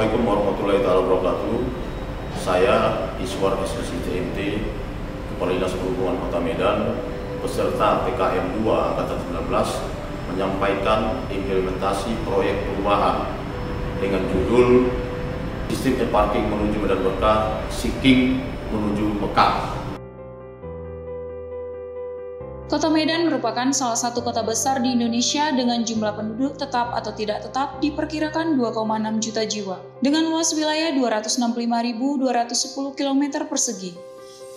Assalamualaikum warahmatullahi wabarakatuh. Saya Iswar SSI TMT, Kepala Dinas Perhubungan Kota Medan, beserta PKM 2 Angkatan 19 menyampaikan implementasi proyek perubahan dengan judul Sistem E-Parking menuju Medan Berkah, Seeking menuju Mekah. Kota Medan merupakan salah satu kota besar di Indonesia dengan jumlah penduduk tetap atau tidak tetap diperkirakan 2,6 juta jiwa, dengan luas wilayah 265.210 km persegi.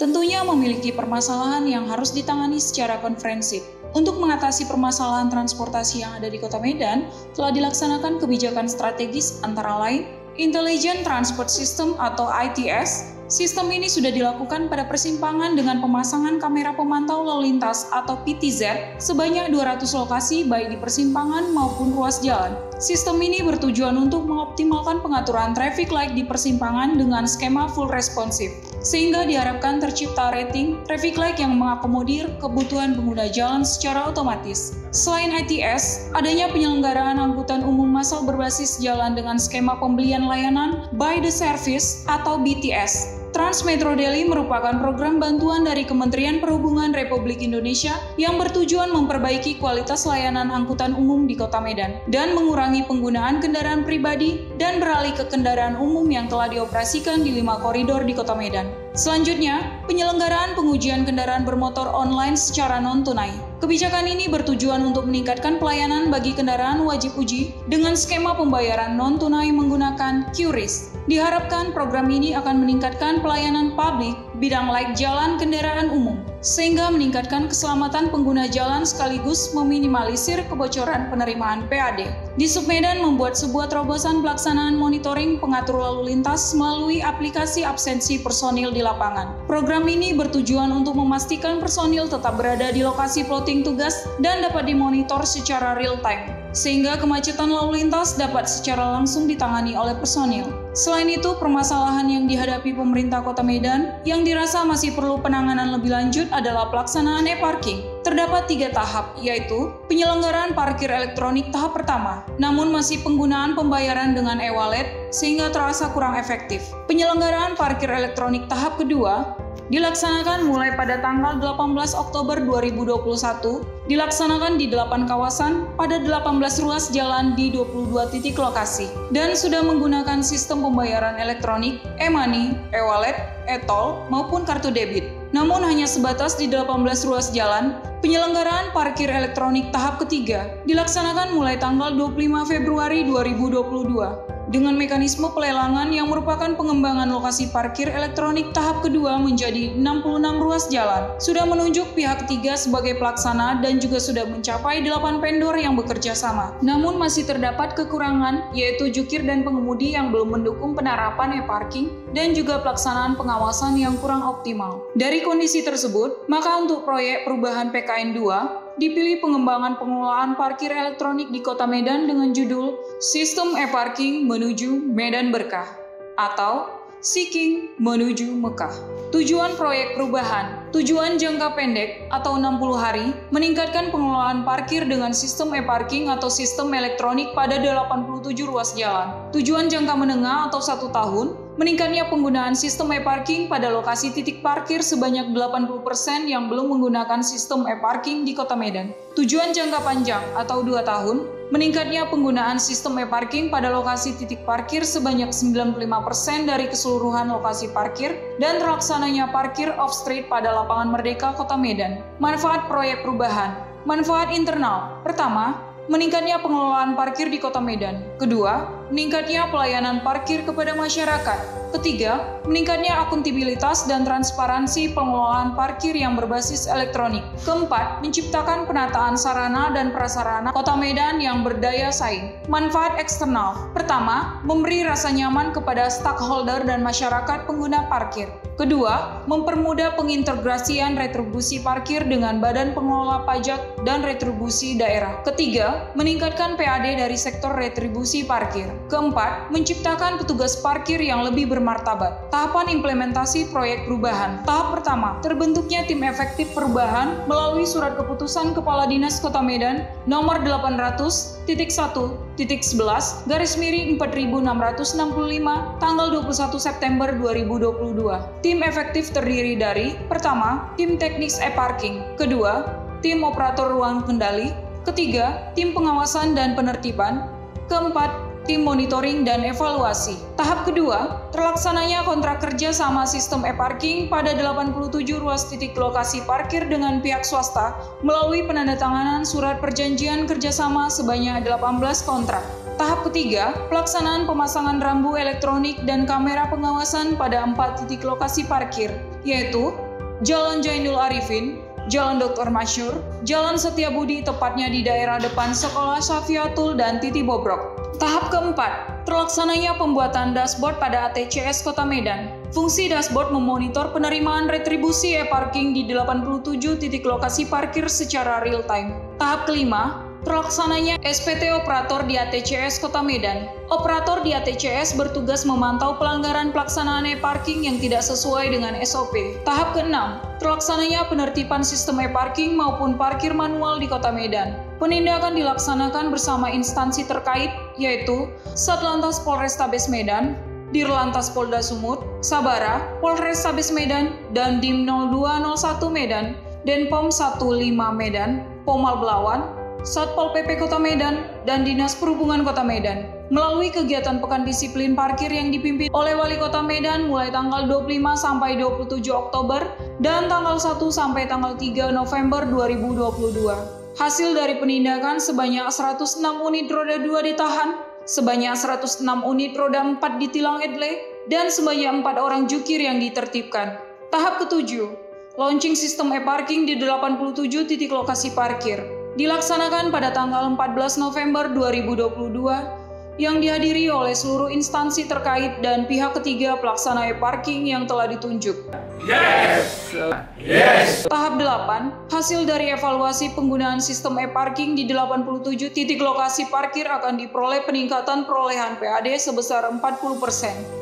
Tentunya memiliki permasalahan yang harus ditangani secara konferensif. Untuk mengatasi permasalahan transportasi yang ada di Kota Medan, telah dilaksanakan kebijakan strategis antara lain Intelligent Transport System atau ITS. Sistem ini sudah dilakukan pada persimpangan dengan pemasangan kamera pemantau lalu lintas atau PTZ sebanyak 200 lokasi baik di persimpangan maupun ruas jalan. Sistem ini bertujuan untuk mengoptimalkan pengaturan traffic light di persimpangan dengan skema full responsive, sehingga diharapkan tercipta rating traffic light yang mengakomodir kebutuhan pengguna jalan secara otomatis. Selain ITS, adanya penyelenggaraan angkutan umum massal berbasis jalan dengan skema pembelian layanan by the service atau BTS. Transmetro Daily merupakan program bantuan dari Kementerian Perhubungan Republik Indonesia yang bertujuan memperbaiki kualitas layanan angkutan umum di Kota Medan dan mengurangi penggunaan kendaraan pribadi dan beralih ke kendaraan umum yang telah dioperasikan di 5 koridor di Kota Medan. Selanjutnya, penyelenggaraan pengujian kendaraan bermotor online secara non-tunai. Kebijakan ini bertujuan untuk meningkatkan pelayanan bagi kendaraan wajib uji dengan skema pembayaran non-tunai menggunakan QRIS. Diharapkan program ini akan meningkatkan pelayanan publik bidang laik jalan kendaraan umum, sehingga meningkatkan keselamatan pengguna jalan sekaligus meminimalisir kebocoran penerimaan PAD. Disub Medan membuat sebuah terobosan pelaksanaan monitoring pengatur lalu lintas melalui aplikasi absensi personil di lapangan. Program ini bertujuan untuk memastikan personil tetap berada di lokasi plotting tugas dan dapat dimonitor secara real time, sehingga kemacetan lalu lintas dapat secara langsung ditangani oleh personil. Selain itu, permasalahan yang dihadapi pemerintah Kota Medan yang dirasa masih perlu penanganan lebih lanjut adalah pelaksanaan e-parking. Terdapat 3 tahap, yaitu penyelenggaraan parkir elektronik tahap pertama, namun masih penggunaan pembayaran dengan e-wallet sehingga terasa kurang efektif. Penyelenggaraan parkir elektronik tahap kedua dilaksanakan mulai pada tanggal 18 Oktober 2021, dilaksanakan di 8 kawasan pada 18 ruas jalan di 22 titik lokasi, dan sudah menggunakan sistem pembayaran elektronik, e-money, e-wallet, e-tol, maupun kartu debit. Namun hanya sebatas di 18 ruas jalan. Penyelenggaraan parkir elektronik tahap ketiga dilaksanakan mulai tanggal 25 Februari 2022. Dengan mekanisme pelelangan yang merupakan pengembangan lokasi parkir elektronik tahap kedua menjadi 66 ruas jalan, sudah menunjuk pihak ketiga sebagai pelaksana dan juga sudah mencapai 8 vendor yang bekerja sama. Namun masih terdapat kekurangan, yaitu jukir dan pengemudi yang belum mendukung penerapan e-parking dan juga pelaksanaan pengawasan yang kurang optimal. Dari kondisi tersebut, maka untuk proyek perubahan PKN 2, dipilih pengembangan pengelolaan parkir elektronik di Kota Medan dengan judul Sistem E-Parking menuju Medan Berkah atau Seeking menuju Mekah. Tujuan proyek perubahan, tujuan jangka pendek atau 60 hari, meningkatkan pengelolaan parkir dengan sistem e-parking atau sistem elektronik pada 87 ruas jalan. Tujuan jangka menengah atau 1 tahun, meningkatnya penggunaan sistem e-parking pada lokasi titik parkir sebanyak 80% yang belum menggunakan sistem e-parking di Kota Medan. Tujuan jangka panjang atau 2 tahun, meningkatnya penggunaan sistem e-parking pada lokasi titik parkir sebanyak 95% dari keseluruhan lokasi parkir dan terlaksananya parkir off-street pada lapangan Merdeka Kota Medan. Manfaat proyek perubahan. Manfaat internal. Pertama, meningkatnya pengelolaan parkir di Kota Medan. Kedua, meningkatnya pelayanan parkir kepada masyarakat. Ketiga, meningkatnya akuntabilitas dan transparansi pengelolaan parkir yang berbasis elektronik. Keempat, menciptakan penataan sarana dan prasarana Kota Medan yang berdaya saing. Manfaat eksternal. Pertama, memberi rasa nyaman kepada stakeholder dan masyarakat pengguna parkir. Kedua, mempermudah pengintegrasian retribusi parkir dengan Badan Pengelola Pajak dan Retribusi Daerah. Ketiga, meningkatkan PAD dari sektor retribusi parkir. Keempat, menciptakan petugas parkir yang lebih bermartabat. Tahapan implementasi proyek perubahan. Tahap pertama, terbentuknya tim efektif perubahan melalui surat keputusan Kepala Dinas Kota Medan nomor 800.1/11/4665 tanggal 21 September 2022. Tim efektif terdiri dari: pertama, tim teknis e-parking; kedua, tim operator ruang kendali; ketiga, tim pengawasan dan penertiban; keempat, tim monitoring dan evaluasi. Tahap kedua, terlaksananya kontrak kerja sama sistem e-parking pada 87 ruas titik lokasi parkir dengan pihak swasta melalui penandatanganan surat perjanjian kerjasama sebanyak 18 kontrak. Tahap ketiga, pelaksanaan pemasangan rambu elektronik dan kamera pengawasan pada 4 titik lokasi parkir, yaitu Jalan Jainul Arifin, Jalan Dr. Masyur, Jalan Setiabudi tepatnya di daerah depan Sekolah Syafiatul dan Titi Bobrok. Tahap keempat, terlaksananya pembuatan dashboard pada ATCS Kota Medan. Fungsi dashboard memonitor penerimaan retribusi e-parking di 87 titik lokasi parkir secara real time. Tahap kelima, terlaksananya SPT operator di ATCS Kota Medan. Operator di ATCS bertugas memantau pelanggaran pelaksanaan e-parking yang tidak sesuai dengan SOP. Tahap keenam, terlaksananya penertiban sistem e-parking maupun parkir manual di Kota Medan. Penindakan dilaksanakan bersama instansi terkait, yaitu Satlantas Polrestabes Medan, Dirlantas Polda Sumut, Sabara, Polrestabes Medan, dan Dim 0201 Medan, Denpom 15 Medan, Pomal Belawan, Satpol PP Kota Medan, dan Dinas Perhubungan Kota Medan. Melalui kegiatan Pekan Disiplin Parkir yang dipimpin oleh Wali Kota Medan mulai tanggal 25 sampai 27 Oktober dan tanggal 1 sampai tanggal 3 November 2022. Hasil dari penindakan sebanyak 106 unit roda 2 ditahan, sebanyak 106 unit roda 4 ditilang edle, dan sebanyak 4 orang jukir yang ditertibkan. Tahap ketujuh, launching sistem e-parking di 87 titik lokasi parkir. Dilaksanakan pada tanggal 14 November 2022 yang dihadiri oleh seluruh instansi terkait dan pihak ketiga pelaksana e-parking yang telah ditunjuk. Yes! Yes! Tahap 8, hasil dari evaluasi penggunaan sistem e-parking di 87 titik lokasi parkir akan diperoleh peningkatan perolehan PAD sebesar 40%.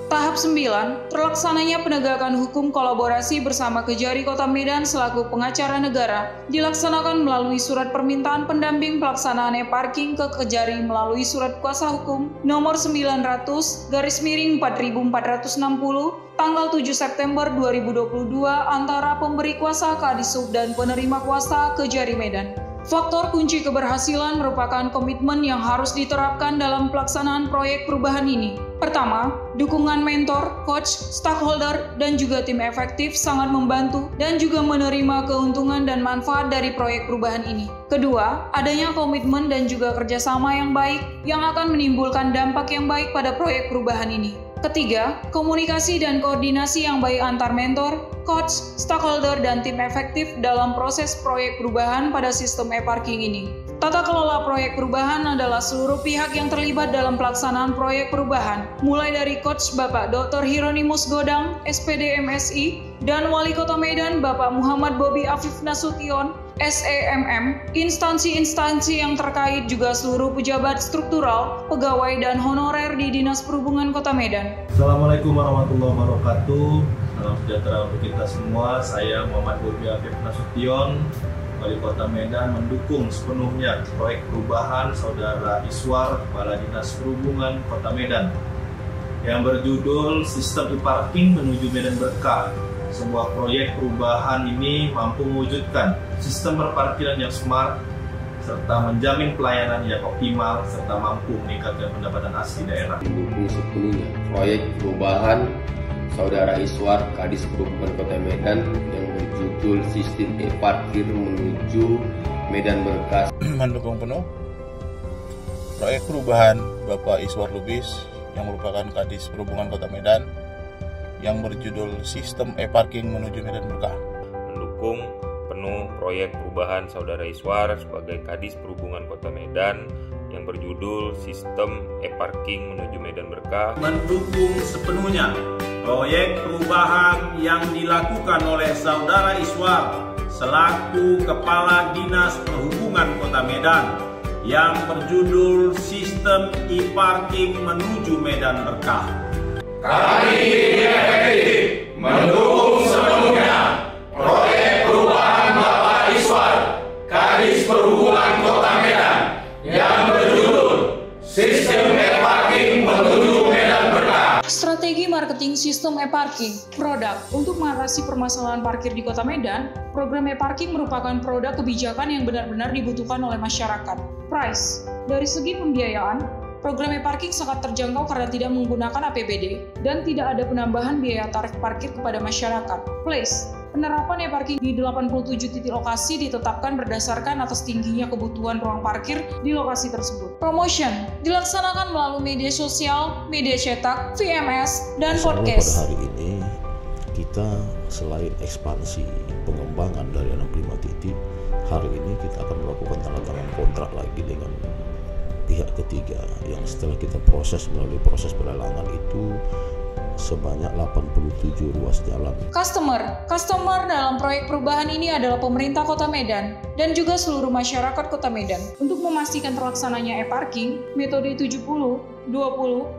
Tahap 9, terlaksananya penegakan hukum kolaborasi bersama Kejari Kota Medan selaku pengacara negara dilaksanakan melalui surat permintaan pendamping pelaksanaan e-parking ke Kejari melalui surat kuasa hukum nomor 900/4460 tanggal 7 September 2022 antara pemberi kuasa Kadisub dan penerima kuasa Kejari Medan. Faktor kunci keberhasilan merupakan komitmen yang harus diterapkan dalam pelaksanaan proyek perubahan ini. Pertama, dukungan mentor, coach, stakeholder, dan juga tim efektif sangat membantu dan juga menerima keuntungan dan manfaat dari proyek perubahan ini. Kedua, adanya komitmen dan juga kerjasama yang baik yang akan menimbulkan dampak yang baik pada proyek perubahan ini. Ketiga, komunikasi dan koordinasi yang baik antar mentor, coach, stakeholder, dan tim efektif dalam proses proyek perubahan pada sistem e-parking ini. Tata kelola proyek perubahan adalah seluruh pihak yang terlibat dalam pelaksanaan proyek perubahan, mulai dari Coach Bapak Dr. Hieronymus Godang, SPD MSI, dan Wali Kota Medan Bapak Muhammad Bobi Afif Nasution, SEMM, instansi-instansi yang terkait juga seluruh pejabat struktural, pegawai, dan honorer di Dinas Perhubungan Kota Medan. Assalamualaikum warahmatullahi wabarakatuh. Salam sejahtera untuk kita semua. Saya Muhammad Bobi Afif Nasution, Wali Kota Medan, mendukung sepenuhnya proyek perubahan Saudara Iswar, Kepala Dinas Perhubungan Kota Medan, yang berjudul Sistem e-Parking Menuju Medan Berkah. Sebuah proyek perubahan ini mampu mewujudkan sistem berparkiran yang smart, serta menjamin pelayanan yang optimal, serta mampu meningkatkan pendapatan asli daerah. Mendukung sepenuhnya proyek perubahan Saudara Iswar, Kadis Perhubungan Kota Medan, yang berjudul Sistem e-Parkir Menuju Medan Berkah. Mendukung penuh proyek perubahan Bapak Iswar Lubis yang merupakan Kadis Perhubungan Kota Medan yang berjudul Sistem e-Parking Menuju Medan Berkah. Mendukung penuh proyek perubahan Saudara Iswar sebagai Kadis Perhubungan Kota Medan yang berjudul Sistem e-Parking Menuju Medan Berkah. Mendukung sepenuhnya proyek perubahan yang dilakukan oleh Saudara Iswar selaku Kepala Dinas Perhubungan Kota Medan yang berjudul Sistem E-Parking Menuju Medan Berkah. Kami efektif mendukung sepenuhnya proyek perubahan Bapak Iswar, Kadis Perhubungan Kota Medan yang berjudul Sistem E-Parking Menuju Medan Berkah. Strategi marketing sistem e-parking, produk untuk mengatasi permasalahan parkir di Kota Medan. Program e-parking merupakan produk kebijakan yang benar-benar dibutuhkan oleh masyarakat. Price, dari segi pembiayaan, program e-parking sangat terjangkau karena tidak menggunakan APBD dan tidak ada penambahan biaya tarif parkir kepada masyarakat. Place, penerapan e-parking di 87 titik lokasi ditetapkan berdasarkan atas tingginya kebutuhan ruang parkir di lokasi tersebut. Promotion, dilaksanakan melalui media sosial, media cetak, VMS, dan podcast. Pada hari ini, kita selain ekspansi pengembangan dari 65 titik, hari ini kita akan melakukan tanda tangan kontrak lagi dengan pihak ketiga yang setelah kita proses melalui proses pelelangan itu sebanyak 87 ruas jalan. Customer dalam proyek perubahan ini adalah pemerintah Kota Medan dan juga seluruh masyarakat Kota Medan. Untuk memastikan terlaksananya e-parking, metode 70, 20,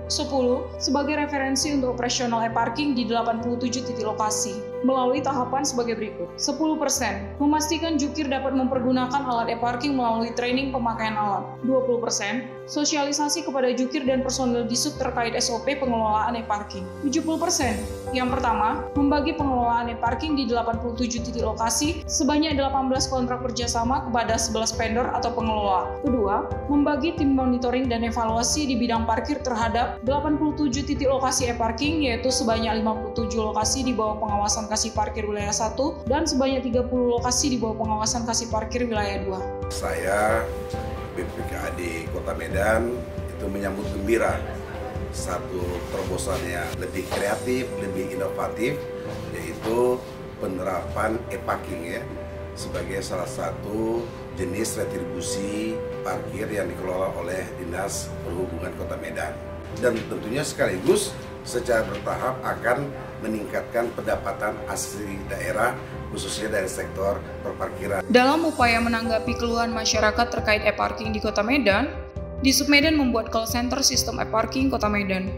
10 sebagai referensi untuk operasional e-parking di 87 titik lokasi melalui tahapan sebagai berikut. 10%, memastikan jukir dapat mempergunakan alat e-parking melalui training pemakaian alat. 20%, sosialisasi kepada jukir dan personel disub terkait SOP pengelolaan e-parking. 70%, yang pertama, membagi pengelolaan e-parking di 87 titik lokasi sebanyak 18 kontrak kerjasama kepada 11 vendor atau pengelola. Kedua, membagi tim monitoring dan evaluasi di bidang parkir terhadap 87 titik lokasi e-parking, yaitu sebanyak 57 lokasi di bawah pengawasan Kasih Parkir Wilayah 1 dan sebanyak 30 lokasi di bawah pengawasan Kasih Parkir Wilayah 2. Saya, BPKAD Kota Medan, itu menyambut gembira satu terobosannya lebih kreatif, lebih inovatif, yaitu penerapan e-parking ya, sebagai salah satu jenis retribusi parkir yang dikelola oleh Dinas Perhubungan Kota Medan. Dan tentunya sekaligus secara bertahap akan meningkatkan pendapatan asli daerah, khususnya dari sektor perparkiran. Dalam upaya menanggapi keluhan masyarakat terkait e-parking di Kota Medan, Disub Medan membuat call center sistem e-parking Kota Medan,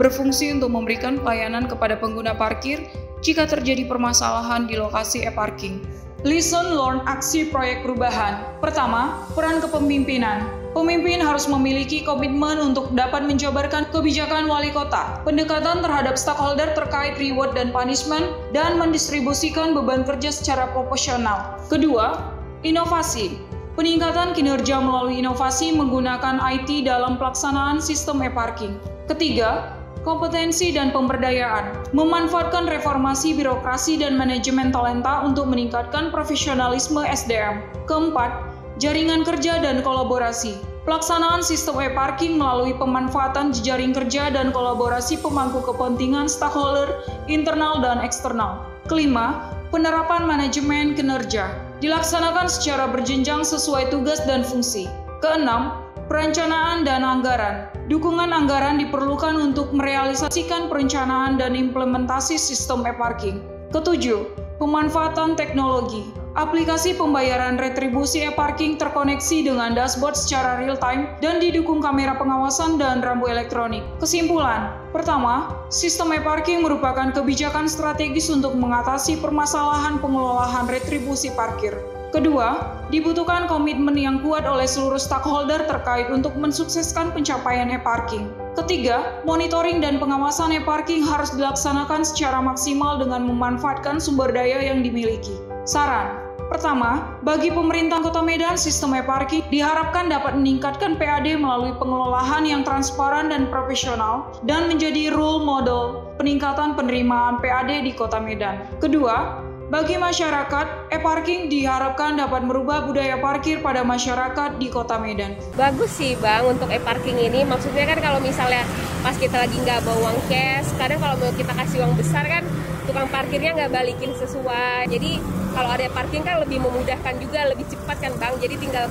berfungsi untuk memberikan pelayanan kepada pengguna parkir jika terjadi permasalahan di lokasi e-parking. Listen, learn, aksi proyek perubahan. Pertama, peran kepemimpinan. Pemimpin harus memiliki komitmen untuk dapat menjabarkan kebijakan wali kota, pendekatan terhadap stakeholder terkait reward dan punishment, dan mendistribusikan beban kerja secara proporsional. Kedua, inovasi. Peningkatan kinerja melalui inovasi menggunakan IT dalam pelaksanaan sistem e-parking. Ketiga, kompetensi dan pemberdayaan. Memanfaatkan reformasi birokrasi dan manajemen talenta untuk meningkatkan profesionalisme SDM. Keempat, jaringan kerja dan kolaborasi. Pelaksanaan sistem e-parking melalui pemanfaatan jejaring kerja dan kolaborasi pemangku kepentingan stakeholder internal dan eksternal. Kelima, penerapan manajemen kinerja. Dilaksanakan secara berjenjang sesuai tugas dan fungsi. Keenam, perencanaan dan anggaran. Dukungan anggaran diperlukan untuk merealisasikan perencanaan dan implementasi sistem e-parking. Ketujuh, pemanfaatan teknologi. Aplikasi pembayaran retribusi e-parking terkoneksi dengan dashboard secara real-time dan didukung kamera pengawasan dan rambu elektronik. Kesimpulan, pertama, sistem e-parking merupakan kebijakan strategis untuk mengatasi permasalahan pengelolaan retribusi parkir. Kedua, dibutuhkan komitmen yang kuat oleh seluruh stakeholder terkait untuk mensukseskan pencapaian e-parking. Ketiga, monitoring dan pengawasan e-parking harus dilaksanakan secara maksimal dengan memanfaatkan sumber daya yang dimiliki. Saran, pertama, bagi pemerintah Kota Medan, sistem e-parking diharapkan dapat meningkatkan PAD melalui pengelolaan yang transparan dan profesional dan menjadi role model peningkatan penerimaan PAD di Kota Medan. Kedua, bagi masyarakat, e-parking diharapkan dapat merubah budaya parkir pada masyarakat di Kota Medan. Bagus sih Bang untuk e-parking ini, maksudnya kan kalau misalnya pas kita lagi nggak bawa uang cash, kadang kalau mau kita kasih uang besar kan tukang parkirnya nggak balikin sesuai. Jadi kalau ada parking kan lebih memudahkan juga, lebih cepat kan Bang. Jadi tinggal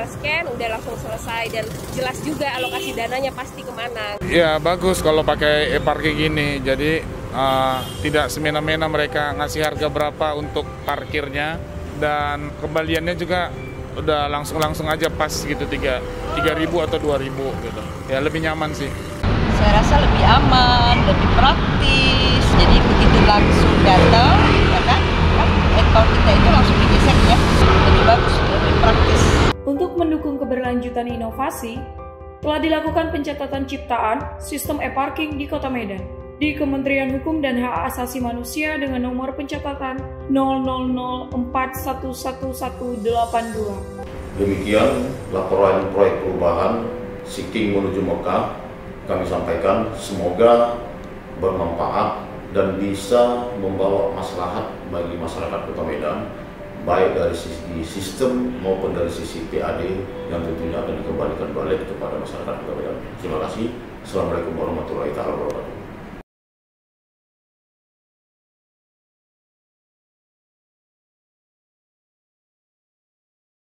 scan, udah langsung selesai dan jelas juga alokasi dananya pasti kemana. Ya bagus kalau pakai e-parking ini, jadi tidak semena-mena mereka ngasih harga berapa untuk parkirnya dan kembaliannya juga udah langsung aja pas gitu 3.000 atau 2.000 gitu. Ya lebih nyaman sih. Saya rasa lebih aman, lebih praktis. Jadi begitu langsung datang, ya kan account kita itu langsung digeser ya. Lebih bagus, lebih praktis. Untuk mendukung keberlanjutan inovasi, telah dilakukan pencatatan ciptaan sistem e-parking di Kota Medan di Kementerian Hukum dan Hak Asasi Manusia dengan nomor pencatatan 000411182. Demikian laporan proyek perubahan Siking menuju Mekah kami sampaikan, semoga bermanfaat dan bisa membawa maslahat bagi masyarakat Kota Medan, baik dari sisi sistem maupun dari sisi PAD yang tentunya akan dikembalikan balik kepada masyarakat Kota Medan. Terima kasih. Assalamualaikum warahmatullahi wabarakatuh.